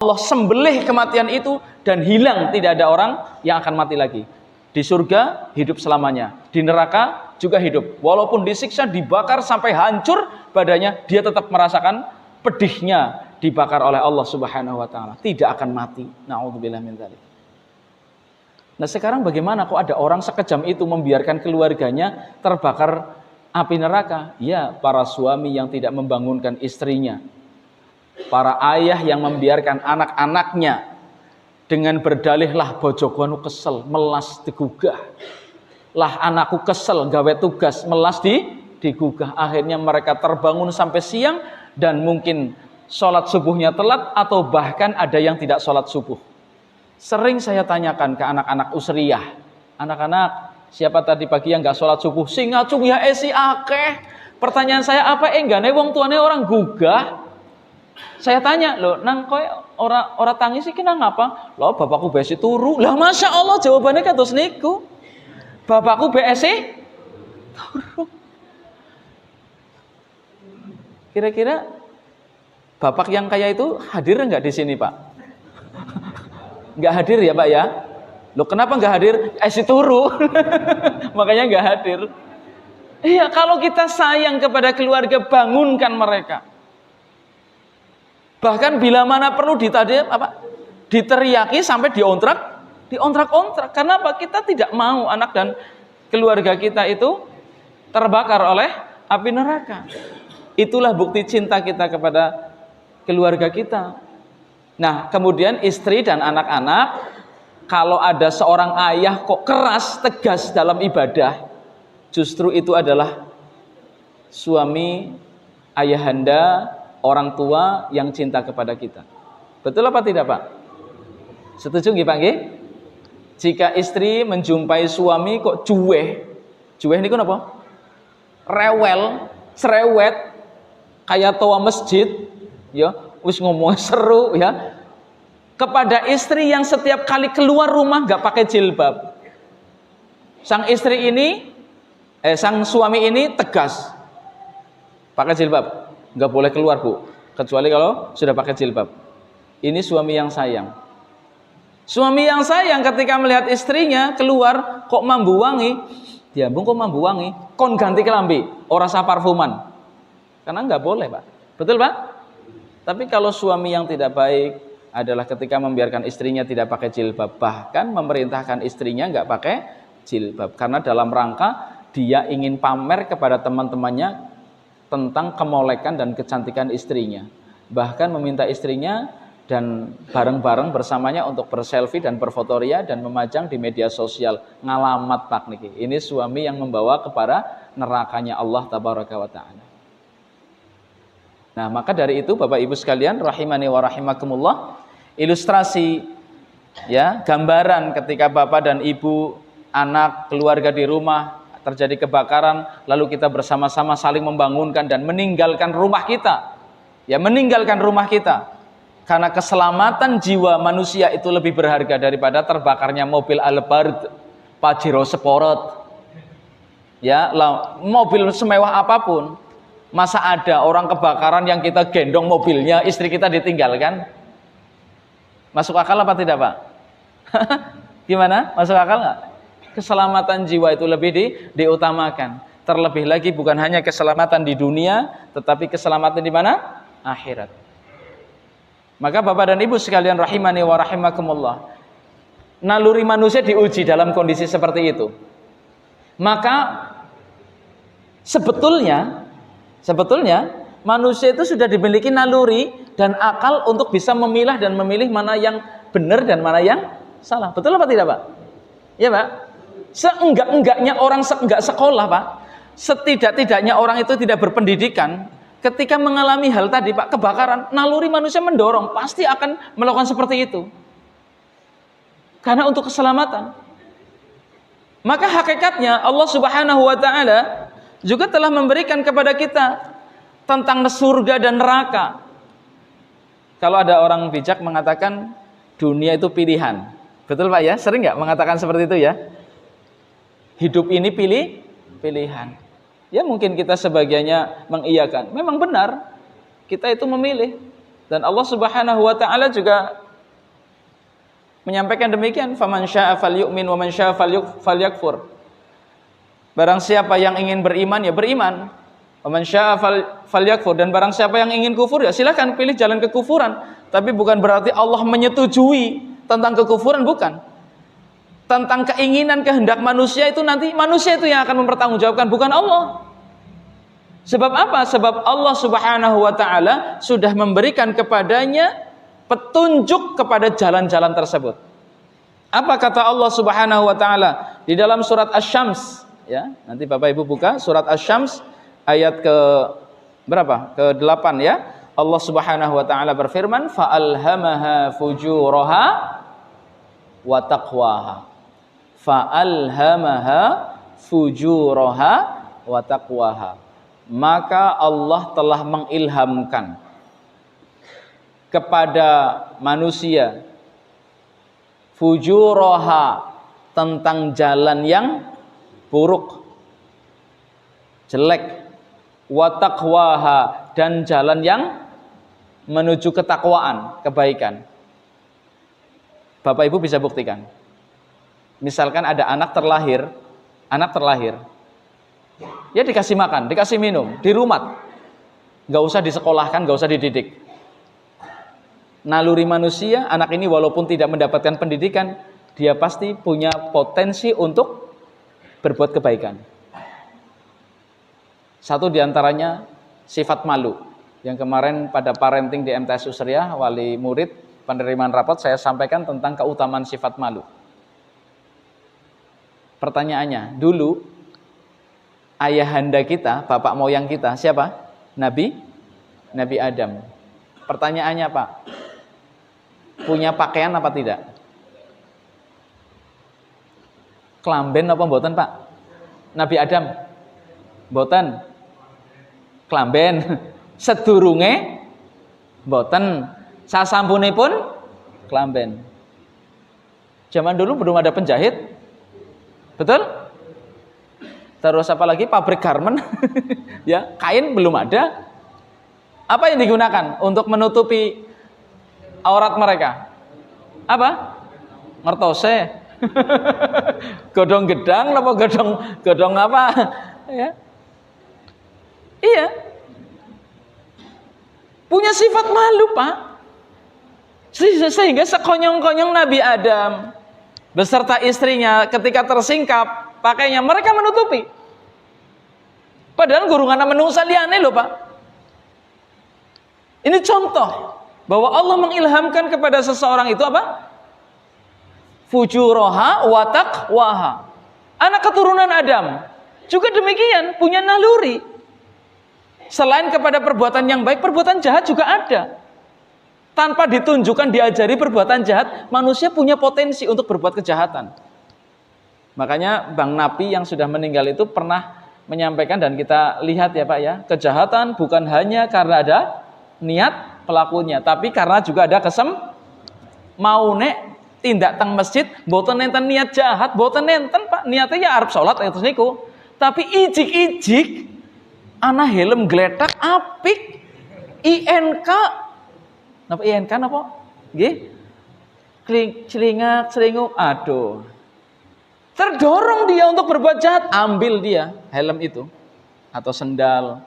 Allah sembelih kematian itu dan hilang, tidak ada orang yang akan mati lagi. Di surga hidup selamanya, di neraka juga hidup. Walaupun disiksa, dibakar sampai hancur badannya, dia tetap merasakan pedihnya dibakar oleh Allah Subhanahu wa taala. Tidak akan mati. Nauzubillah min dzalik. Nah, sekarang bagaimana kok ada orang sekejam itu membiarkan keluarganya terbakar api neraka? Ya, para suami yang tidak membangunkan istrinya. Para ayah yang membiarkan anak-anaknya dengan berdalih lah bojoku anu kesel, melas digugah. Lah anakku kesel gawe tugas, melas digugah. Akhirnya mereka terbangun sampai siang dan mungkin sholat subuhnya telat atau bahkan ada yang tidak sholat subuh. Sering saya tanyakan ke anak-anak usriyah, anak-anak siapa tadi pagi yang gak sholat subuh? Sing ngacung ya esi akeh. Pertanyaan saya apa? Enggak, wong tuane orang gugah. Saya tanya, loh, nang kowe ora tangis iki nang apa? Loh, bapakku besi turu. Lah Masya Allah jawabannya kados niku. Bapakku besi turu. Kira-kira bapak yang kaya itu hadir enggak di sini, Pak? Enggak hadir ya, Pak ya? Loh, kenapa enggak hadir? Esi turu. Makanya enggak hadir. Iya, kalau kita sayang kepada keluarga, bangunkan mereka. Bahkan bila mana perlu diteriaki sampai diontrak-ontrak. Karena apa? Kita tidak mau anak dan keluarga kita itu terbakar oleh api neraka. Itulah bukti cinta kita kepada keluarga kita. Nah, kemudian istri dan anak-anak, kalau ada seorang ayah kok keras, tegas dalam ibadah, justru itu adalah suami, ayahanda, orang tua yang cinta kepada kita. Betul apa tidak, Pak? Setuju nggih, Pak nggih? Jika istri menjumpai suami kok cueh niku napa? Rewel, cerewet, kayak tua masjid, ya, wis ngomong seru ya. Kepada istri yang setiap kali keluar rumah enggak pakai jilbab. Sang suami ini tegas. Pakai jilbab. Nggak boleh keluar, Bu, kecuali kalau sudah pakai jilbab. Ini suami yang sayang. Suami yang sayang ketika melihat istrinya keluar kok mambu wangi, diambung kok mambu wangi, kon ganti kelambi, ora sah parfuman. Karena nggak boleh, Pak. Betul, Pak? Tapi kalau suami yang tidak baik adalah ketika membiarkan istrinya tidak pakai jilbab, bahkan memerintahkan istrinya nggak pakai jilbab, karena dalam rangka dia ingin pamer kepada teman-temannya tentang kemolekan dan kecantikan istrinya. Bahkan meminta istrinya dan bareng-bareng bersamanya untuk berselfie dan berfotoria dan memajang di media sosial. Ngalamat, Pak niki. Ini suami yang membawa kepada nerakanya Allah tabaraka wa taala. Nah, maka dari itu Bapak Ibu sekalian rahimani wa rahimakumullah, ilustrasi ya, gambaran ketika Bapak dan Ibu, anak, keluarga di rumah terjadi kebakaran, lalu kita bersama-sama saling membangunkan dan meninggalkan rumah kita. Ya, meninggalkan rumah kita. Karena keselamatan jiwa manusia itu lebih berharga daripada terbakarnya mobil Alphard, Pajero Sport. Ya, mobil semewah apapun. Masa ada orang kebakaran yang kita gendong mobilnya, istri kita ditinggalkan? Masuk akal apa tidak, Pak? Gimana? Masuk akal nggak? Keselamatan jiwa itu lebih diutamakan. Terlebih lagi bukan hanya keselamatan di dunia, tetapi keselamatan di mana? Akhirat. Maka Bapak dan Ibu sekalian rahimani wa rahimakumullah, naluri manusia diuji dalam kondisi seperti itu. Maka sebetulnya manusia itu sudah dimiliki naluri dan akal untuk bisa memilah dan memilih mana yang benar dan mana yang salah. Betul apa tidak, Pak? Ya, Pak. Seenggak-enggaknya orang enggak sekolah, Pak, setidak-tidaknya orang itu tidak berpendidikan, ketika mengalami hal tadi, Pak, kebakaran, naluri manusia mendorong, pasti akan melakukan seperti itu. Karena untuk keselamatan. Maka hakikatnya Allah Subhanahu wa taala juga telah memberikan kepada kita tentang surga dan neraka. Kalau ada orang bijak mengatakan dunia itu pilihan. Betul, Pak ya? Sering nggak mengatakan seperti itu ya? Hidup ini pilihan. Ya, mungkin kita sebagiannya mengiyakan. Memang benar, kita itu memilih. Dan Allah Subhanahu wa taala juga menyampaikan demikian, faman syaa'a falyu'min wa man syaa'a falyakfur. Barang siapa yang ingin beriman ya beriman, wa man syaa'a falyakfur, dan barang siapa yang ingin kufur ya silakan pilih jalan kekufuran. Tapi bukan berarti Allah menyetujui tentang kekufuran, bukan. Tentang keinginan kehendak manusia itu nanti manusia itu yang akan mempertanggungjawabkan, bukan Allah. Sebab apa? Sebab Allah Subhanahu wa taala sudah memberikan kepadanya petunjuk kepada jalan-jalan tersebut. Apa kata Allah Subhanahu wa taala di dalam surat Asy-Syams, ya? Nanti Bapak Ibu buka surat Asy-Syams ayat ke berapa? Ke-8 ya. Allah Subhanahu wa taala berfirman, fa'alhamaha fujuraha wa taqwaha. Fa'alhamaha fujuraha wa taqwaha. Maka Allah telah mengilhamkan kepada manusia fujuraha, tentang jalan yang buruk, jelek, wa taqwaha, dan jalan yang menuju ketakwaan, kebaikan. Bapak Ibu bisa buktikan. Misalkan ada anak terlahir, ya dikasih makan, dikasih minum, di rumah, nggak usah disekolahkan, nggak usah dididik. Naluri manusia, anak ini walaupun tidak mendapatkan pendidikan, dia pasti punya potensi untuk berbuat kebaikan. Satu diantaranya sifat malu. Yang kemarin pada parenting di MTS Usriah, wali murid penerimaan rapot, saya sampaikan tentang keutamaan sifat malu. Pertanyaannya, dulu ayahanda kita, bapak moyang kita, siapa? Nabi Adam. Pertanyaannya Pak, punya pakaian apa tidak? Klamben apa mboten Pak? Nabi Adam mboten klamben, sedurunge mboten, sasampunipun klamben. Zaman dulu belum ada penjahit, betul? Terus apa lagi? Pabrik garment, ya, kain belum ada. Apa yang digunakan untuk menutupi aurat mereka? Apa? Ngertose. Godong gedang apa godong apa? Ya. Iya. Punya sifat malu, Pak. Sehingga sekonyong-konyong Nabi Adam beserta istrinya ketika tersingkap pakainya, mereka menutupi. Padahal gurungan menungsa liyane loh, Pak. Ini contoh bahwa Allah mengilhamkan kepada seseorang itu apa? Fujuraha wa taqwaha. Anak keturunan Adam juga demikian, punya naluri. Selain kepada perbuatan yang baik, perbuatan jahat juga ada. Tanpa ditunjukkan, diajari perbuatan jahat, manusia punya potensi untuk berbuat kejahatan. Makanya Bang Napi yang sudah meninggal itu pernah menyampaikan, dan kita lihat ya Pak ya, kejahatan bukan hanya karena ada niat pelakunya, tapi karena juga ada mau nek tindak teng masjid, boten nenten niat jahat, boten nenten Pak, niatnya ya arep salat itu niku. Tapi ijik-ijik ana helm gletak apik, INK napa INK napa? Nggih. Celingak, celinguk, aduh. Terdorong dia untuk berbuat jahat, ambil dia helm itu atau sendal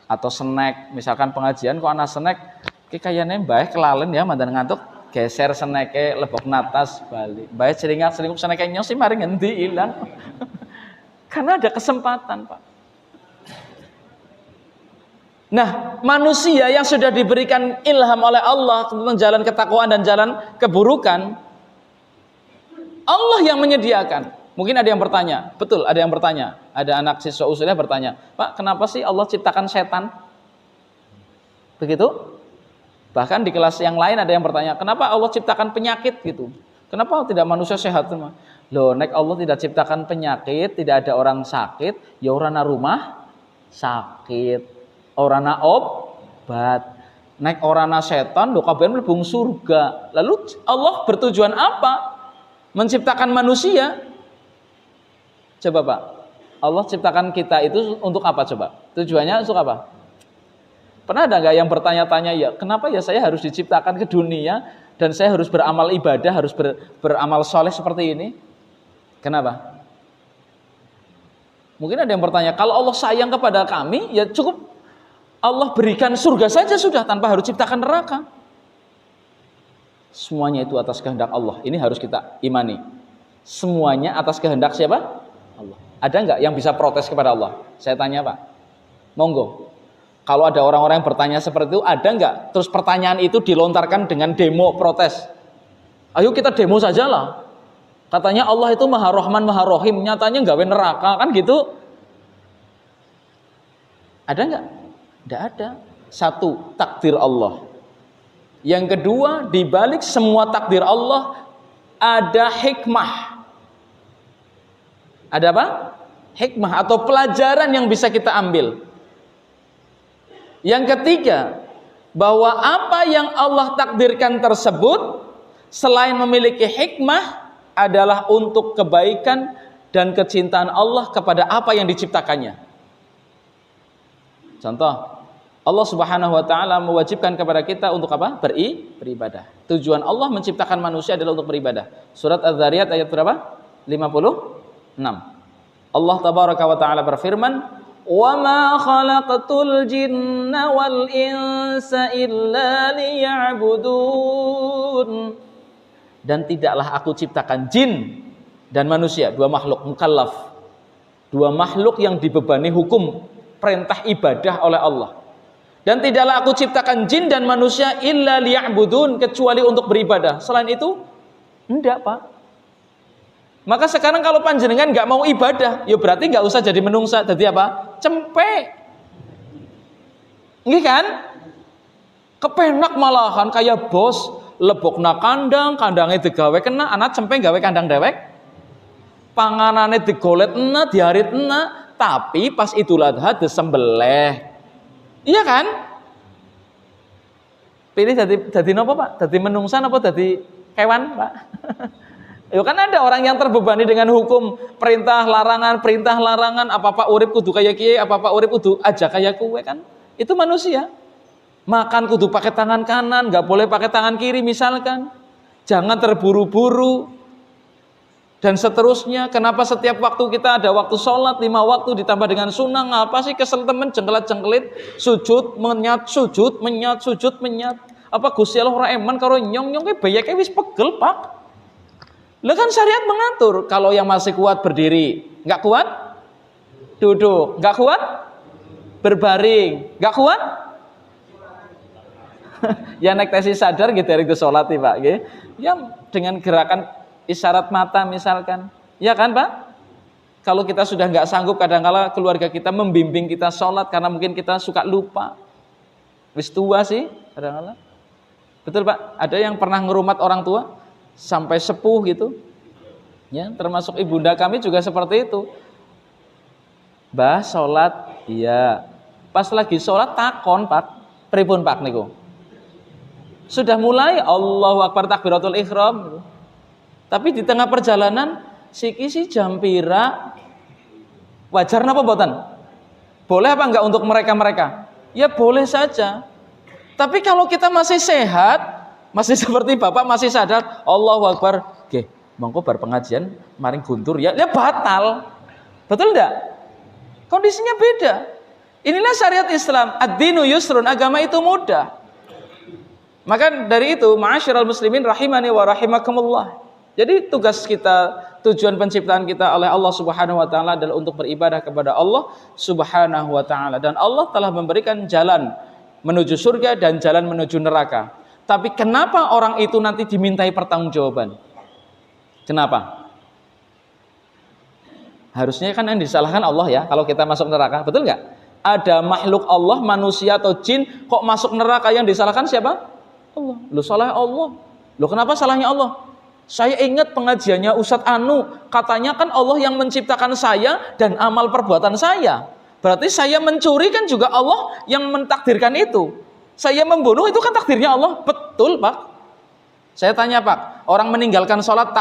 atau snack. Misalkan pengajian kok ana snack, ki kayane mbae kelalen ya mandan ngantuk, geser snack-e lebok natas balik. Mbae celingak, celinguk snack-e nyosi mari ngendi ilang. Karena ada kesempatan, Pak. Nah, manusia yang sudah diberikan ilham oleh Allah tentang jalan ketakwaan dan jalan keburukan, Allah yang menyediakan. Mungkin ada yang bertanya, betul ada yang bertanya. Ada anak siswa usulnya bertanya, Pak, kenapa sih Allah ciptakan setan? Begitu? Bahkan di kelas yang lain ada yang bertanya, kenapa Allah ciptakan penyakit gitu? Kenapa tidak manusia sehat semua? Loh, nek Allah tidak ciptakan penyakit, tidak ada orang sakit, ya orana rumah sakit, orana obat. Nek orana setan, lho kabeh mlebu surga. Lalu Allah bertujuan apa menciptakan manusia? Coba Pak, Allah ciptakan kita itu untuk apa coba? Tujuannya untuk apa? Pernah ada nggak yang bertanya-tanya, ya kenapa ya saya harus diciptakan ke dunia dan saya harus beramal ibadah, harus beramal soleh seperti ini? Kenapa? Mungkin ada yang bertanya, kalau Allah sayang kepada kami, ya cukup Allah berikan surga saja sudah, tanpa harus ciptakan neraka. Semuanya itu atas kehendak Allah. Ini harus kita imani. Semuanya atas kehendak siapa? Allah. Ada nggak yang bisa protes kepada Allah? Saya tanya Pak. Monggo. Kalau ada orang-orang yang bertanya seperti itu, ada nggak? Terus pertanyaan itu dilontarkan dengan demo protes. Ayo kita demo sajalah. Katanya Allah itu Maha Rahman, Maha Rahim. Nyatanya nggak neraka, kan gitu? Ada nggak? Tidak ada. Satu, takdir Allah. Yang kedua, di balik semua takdir Allah ada hikmah. Ada apa? Hikmah atau pelajaran yang bisa kita ambil. Yang ketiga, bahwa apa yang Allah takdirkan tersebut selain memiliki hikmah adalah untuk kebaikan dan kecintaan Allah kepada apa yang diciptakannya. Contoh, Allah Subhanahu wa taala mewajibkan kepada kita untuk apa? Beribadah. Tujuan Allah menciptakan manusia adalah untuk beribadah. Surat Az-Zariyat ayat berapa? 56. Allah tabaraka wa taala berfirman, "Wa ma khalaqatul jinna wal insa illa liya'budun." Dan tidaklah aku ciptakan jin dan manusia, dua makhluk mukallaf. Dua makhluk yang dibebani hukum perintah ibadah oleh Allah. Dan tidaklah aku ciptakan jin dan manusia illa liya'budun, kecuali untuk beribadah. Selain itu, enggak Pak. Maka sekarang kalau panjenengan enggak mau ibadah, ya berarti enggak usah jadi menungsa. Jadi apa? Cempek. Nggih kan? Kepenak malahan kayak bos, lebokna kandang, kandangnya digawe kena, anak cempek gawe kandang dewek. Panganane digolet ena, diarit ena, tapi pas Idul Adha disembelih. Iya kan? Pilih jadi nopo Pak? Jadi menungsan apa jadi hewan Pak? Ya kan ada orang yang terbebani dengan hukum perintah larangan, apa-apa urip kudu kaya kiye, apa-apa urip kudu aja kaya kuwe kan? Itu manusia. Makan kudu pakai tangan kanan, nggak boleh pakai tangan kiri misalkan. Jangan terburu-buru. Dan seterusnya, kenapa setiap waktu kita ada waktu sholat 5 waktu ditambah dengan sunnah? Ngapa sih kesel temen jengkelat-jengkelit, sujud menyat, apa Gusti Allah ora eman karo nyong ke bayake wis pegel Pak. Lah kan syariat mengatur, kalau yang masih kuat berdiri, nggak kuat duduk, nggak kuat berbaring, nggak kuat ya naik tesis sadar gitu ya itu sholat Pak, gitu. Ya dengan gerakan isyarat mata misalkan, ya kan Pak? Kalau kita sudah nggak sanggup, kadang-kala keluarga kita membimbing kita sholat karena mungkin kita suka lupa. Wis tua sih kadang-kala. Betul Pak? Ada yang pernah ngerumat orang tua sampai sepuh gitu. Ya, termasuk ibunda kami juga seperti itu. Mbah sholat, iya. Pas lagi sholat takon Pak, pripun Pak niku? Sudah mulai Allahu Akbar takbiratul ihram. Tapi di tengah perjalanan siki si jam pira, wajar napa mboten? Boleh apa enggak untuk mereka-mereka? Ya boleh saja. Tapi kalau kita masih sehat, masih seperti Bapak masih sadar, Allahu Akbar, nggih, monggo bar pengajian maring guntur ya batal. Betul enggak? Kondisinya beda. Inilah syariat Islam, ad-dinu yusrun, agama itu mudah. Maka dari itu, ma'asyiral muslimin rahimani wa rahimakumullah. Jadi tugas kita, tujuan penciptaan kita oleh Allah Subhanahu wa taala adalah untuk beribadah kepada Allah Subhanahu wa taala, dan Allah telah memberikan jalan menuju surga dan jalan menuju neraka. Tapi kenapa orang itu nanti dimintai pertanggungjawaban? Kenapa? Harusnya kan yang disalahkan Allah ya kalau kita masuk neraka, betul nggak? Ada makhluk Allah, manusia atau jin kok masuk neraka, yang disalahkan siapa? Allah. Loh salah Allah. Loh kenapa salahnya Allah? Saya ingat pengajiannya Ustadz Anu, katanya kan Allah yang menciptakan saya dan amal perbuatan saya. Berarti saya mencuri kan juga Allah yang mentakdirkan itu. Saya membunuh itu kan takdirnya Allah. Betul Pak. Saya tanya Pak, orang meninggalkan sholat